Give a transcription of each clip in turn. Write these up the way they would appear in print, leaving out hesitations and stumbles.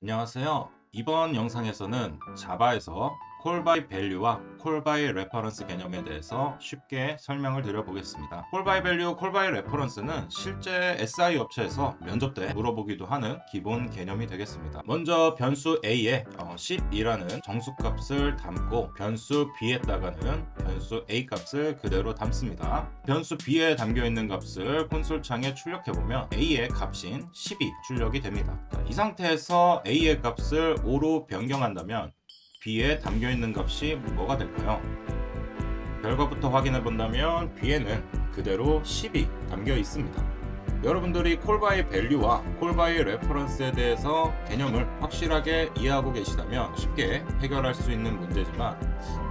안녕하세요. 이번 영상에서는 자바에서 콜 바이 밸류와 콜 바이 레퍼런스 개념에 대해서 쉽게 설명을 드려보겠습니다. 콜 바이 밸류, 콜 바이 레퍼런스는 실제 SI 업체에서 면접 때 물어보기도 하는 기본 개념이 되겠습니다. 먼저 변수 A에 10이라는 정수값을 담고 변수 B에다가는 변수 A 값을 그대로 담습니다. 변수 B에 담겨있는 값을 콘솔창에 출력해보면 A의 값인 10이 출력이 됩니다. 이 상태에서 A의 값을 5로 변경한다면 B에 담겨있는 값이 뭐가 될까요? 결과부터 확인해 본다면 B에는 그대로 10이 담겨 있습니다. 여러분들이 콜 바이 밸류와 콜 바이 레퍼런스에 대해서 개념을 확실하게 이해하고 계시다면 쉽게 해결할 수 있는 문제지만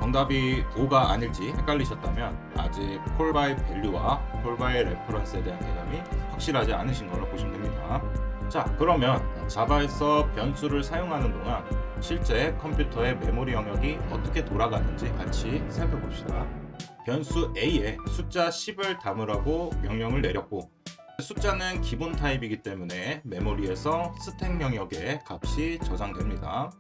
정답이 5가 아닐지 헷갈리셨다면 아직 콜 바이 밸류와 콜 바이 레퍼런스에 대한 개념이 확실하지 않으신 걸로 보시면 됩니다. 자, 그러면 자바에서 변수를 사용하는 동안 실제 컴퓨터의 메모리 영역이 어떻게 돌아가는지 같이 살펴봅시다. 변수 A에 숫자 10을 담으라고 명령을 내렸고 숫자는 기본 타입이기 때문에 메모리에서 스택 영역에 값이 저장됩니다.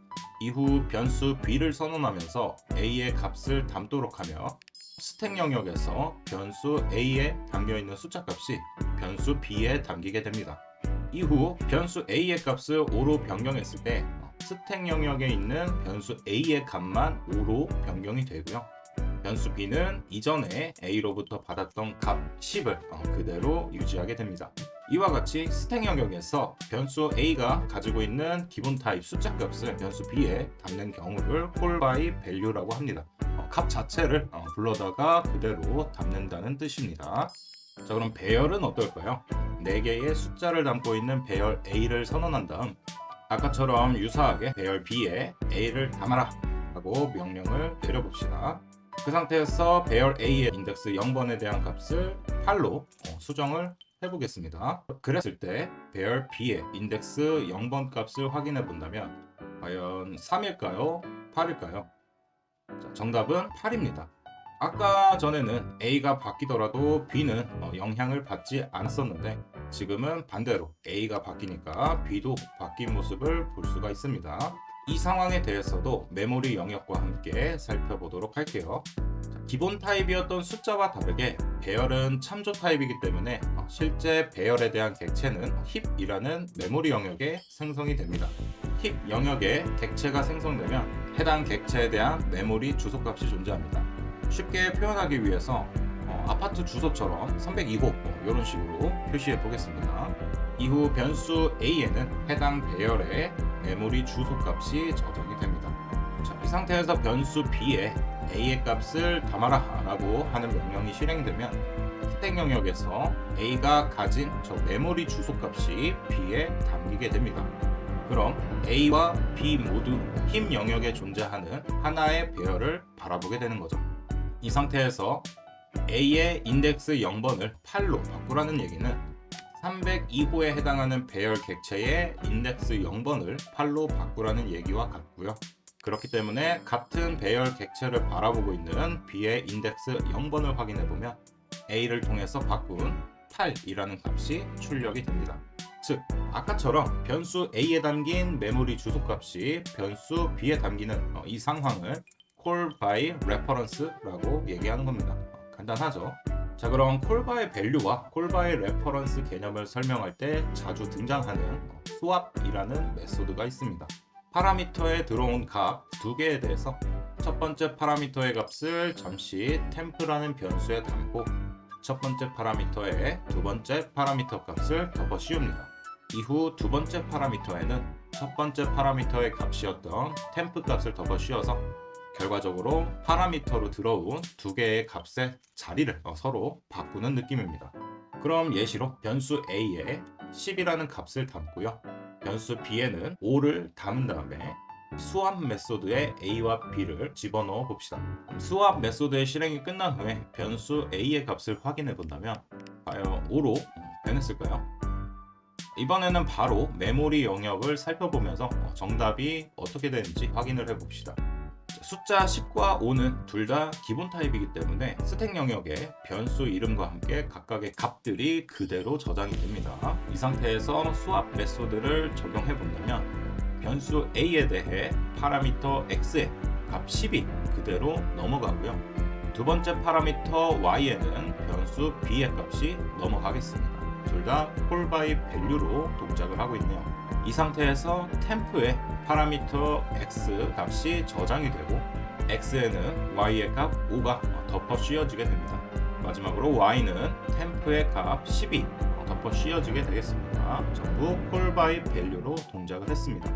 이후 변수 B를 선언하면서 A의 값을 담도록 하며 스택 영역에서 변수 A에 담겨있는 숫자 값이 변수 B에 담기게 됩니다. 이후 변수 A의 값을 5로 변경했을 때 스택 영역에 있는 변수 A의 값만 5로 변경이 되고요. 변수 B는 이전에 A로부터 받았던 값 10을 그대로 유지하게 됩니다. 이와 같이 스택 영역에서 변수 A가 가지고 있는 기본 타입 숫자 값을 변수 B에 담는 경우를 콜 바이 밸류라고 합니다. 값 자체를 불러다가 그대로 담는다는 뜻입니다. 자, 그럼 배열은 어떨까요? 4개의 숫자를 담고 있는 배열 A를 선언한 다음 아까처럼 유사하게 배열 B에 A를 담아라 하고 명령을 내려봅시다. 그 상태에서 배열 A의 인덱스 0번에 대한 값을 8로 수정을 해보겠습니다. 그랬을 때 배열 B의 인덱스 0번 값을 확인해 본다면 과연 3일까요? 8일까요? 자, 정답은 8입니다. 아까 전에는 A가 바뀌더라도 B는 영향을 받지 않았었는데 지금은 반대로 A가 바뀌니까 B도 바뀐 모습을 볼 수가 있습니다. 이 상황에 대해서도 메모리 영역과 함께 살펴보도록 할게요. 자, 기본 타입이었던 숫자와 다르게 배열은 참조 타입이기 때문에 실제 배열에 대한 객체는 힙이라는 메모리 영역에 생성이 됩니다. 힙 영역에 객체가 생성되면 해당 객체에 대한 메모리 주소값이 존재합니다. 쉽게 표현하기 위해서 아파트 주소처럼 302호 이런 식으로 표시해 보겠습니다. 이후 변수 A에는 해당 배열의 메모리 주소값이 저장이 됩니다. 자, 이 상태에서 변수 B에 A의 값을 담아라 라고 하는 명령이 실행되면 스택 영역에서 A가 가진 저 메모리 주소값이 B에 담기게 됩니다. 그럼 A와 B 모두 힙 영역에 존재하는 하나의 배열을 바라보게 되는 거죠. 이 상태에서 A의 인덱스 0번을 8로 바꾸라는 얘기는 302호에 해당하는 배열 객체의 인덱스 0번을 8로 바꾸라는 얘기와 같고요. 그렇기 때문에 같은 배열 객체를 바라보고 있는 B의 인덱스 0번을 확인해보면 A를 통해서 바꾼 8이라는 값이 출력이 됩니다. 즉, 아까처럼 변수 A에 담긴 메모리 주소값이 변수 B에 담기는 이 상황을 콜 바이 레퍼런스라고 얘기하는 겁니다. 간단하죠? 자, 그럼 콜 바이 밸류와 콜 바이 레퍼런스 개념을 설명할 때 자주 등장하는 스왑이라는 메소드가 있습니다. 파라미터에 들어온 값 2개에 대해서 첫 번째 파라미터의 값을 잠시 템프라는 변수에 담고 첫 번째 파라미터에 두 번째 파라미터 값을 덮어 씌웁니다. 이후 두 번째 파라미터에는 첫 번째 파라미터의 값이었던 템프 값을 덮어 씌워서 결과적으로 파라미터로 들어온 2개의 값의 자리를 서로 바꾸는 느낌입니다. 그럼 예시로 변수 A에 10이라는 값을 담고요. 변수 B에는 5를 담은 다음에 스왑 메소드에 A와 B를 집어넣어 봅시다. 스왑 메소드의 실행이 끝난 후에 변수 A의 값을 확인해 본다면 과연 5로 변했을까요? 이번에는 바로 메모리 영역을 살펴보면서 정답이 어떻게 되는지 확인을 해봅시다. 숫자 10과 5는 둘 다 기본 타입이기 때문에 스택 영역에 변수 이름과 함께 각각의 값들이 그대로 저장이 됩니다. 이 상태에서 스왑 메소드를 적용해 본다면 변수 a에 대해 파라미터 x의 값 10이 그대로 넘어가고요. 두 번째 파라미터 y에는 변수 b의 값이 넘어가겠습니다. 둘 다 콜바이 밸류로 동작을 하고 있네요. 이 상태에서 템프의 파라미터 x 값이 저장이 되고 x에는 y의 값 5가 덮어 씌워지게 됩니다. 마지막으로 y는 템프의 값 10이 덮어 씌워지게 되겠습니다. 전부 콜바이 밸류로 동작을 했습니다.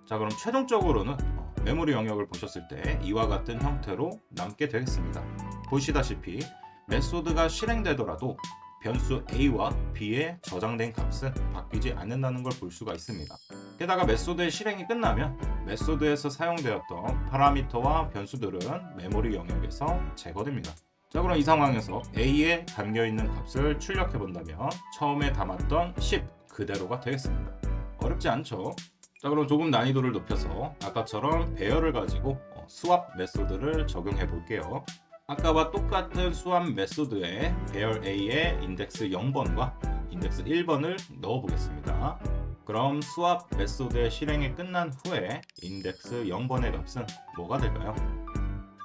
자, 그럼 최종적으로는 메모리 영역을 보셨을 때 이와 같은 형태로 남게 되겠습니다. 보시다시피 메소드가 실행되더라도 변수 a와 b에 저장된 값은 바뀌지 않는다는 걸 볼 수가 있습니다. 게다가 메소드의 실행이 끝나면 메소드에서 사용되었던 파라미터와 변수들은 메모리 영역에서 제거됩니다. 자, 그럼 이 상황에서 a에 담겨있는 값을 출력해 본다면 처음에 담았던 10 그대로가 되겠습니다. 어렵지 않죠? 자, 그럼 조금 난이도를 높여서 아까처럼 배열을 가지고 수압 메소드를 적용해 볼게요. 아까와 똑같은 수압 메소드에 배열 A에 인덱스 0번과 인덱스 1번을 넣어 보겠습니다. 그럼 수압 메소드의 실행이 끝난 후에 인덱스 0번의 값은 뭐가 될까요?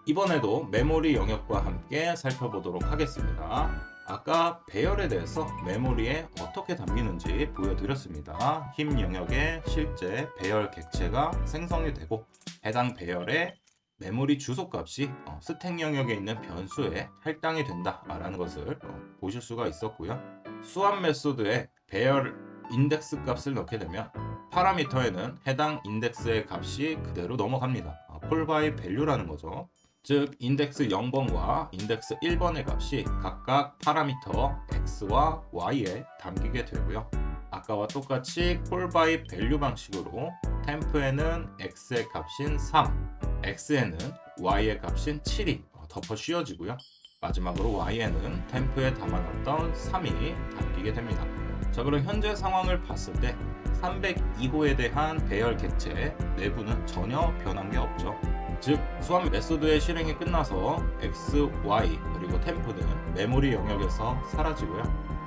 이번에도 메모리 영역과 함께 살펴보도록 하겠습니다. 아까 배열에 대해서 메모리에 어떻게 담기는지 보여드렸습니다. 힘 영역에 실제 배열 객체가 생성이 되고 해당 배열의 메모리 주소값이 스택 영역에 있는 변수에 할당이 된다라는 것을 보실 수가 있었고요. 수압 메소드에 배열 인덱스 값을 넣게 되면 파라미터에는 해당 인덱스의 값이 그대로 넘어갑니다. 콜바이 밸류라는 거죠. 즉 인덱스 0번과 인덱스 1번의 값이 각각 파라미터 x와 y에 담기게 되고요. 아까와 똑같이 콜바이 밸류 방식으로 템프에는 x의 값인 3, x에는 y의 값인 7이 덮어 씌워지고요. 마지막으로 y에는 템프에 담아놨던 3이 담기게 됩니다. 자, 그럼 현재 상황을 봤을 때 302호에 대한 배열 객체 내부는 전혀 변한 게 없죠. 즉 수압 메소드의 실행이 끝나서 x, y 그리고 템프는 메모리 영역에서 사라지고요.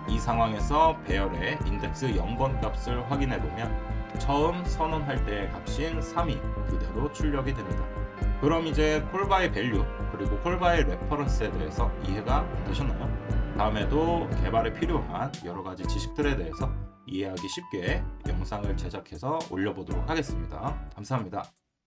이 상황에서 배열의 인덱스 0번 값을 확인해 보면 처음 선언할 때의 값인 3이 그대로 출력이 됩니다. 그럼 이제 콜바이 밸류 그리고 콜바이 레퍼런스에 대해서 이해가 되셨나요? 다음에도 개발에 필요한 여러 가지 지식들에 대해서 이해하기 쉽게 영상을 제작해서 올려보도록 하겠습니다. 감사합니다.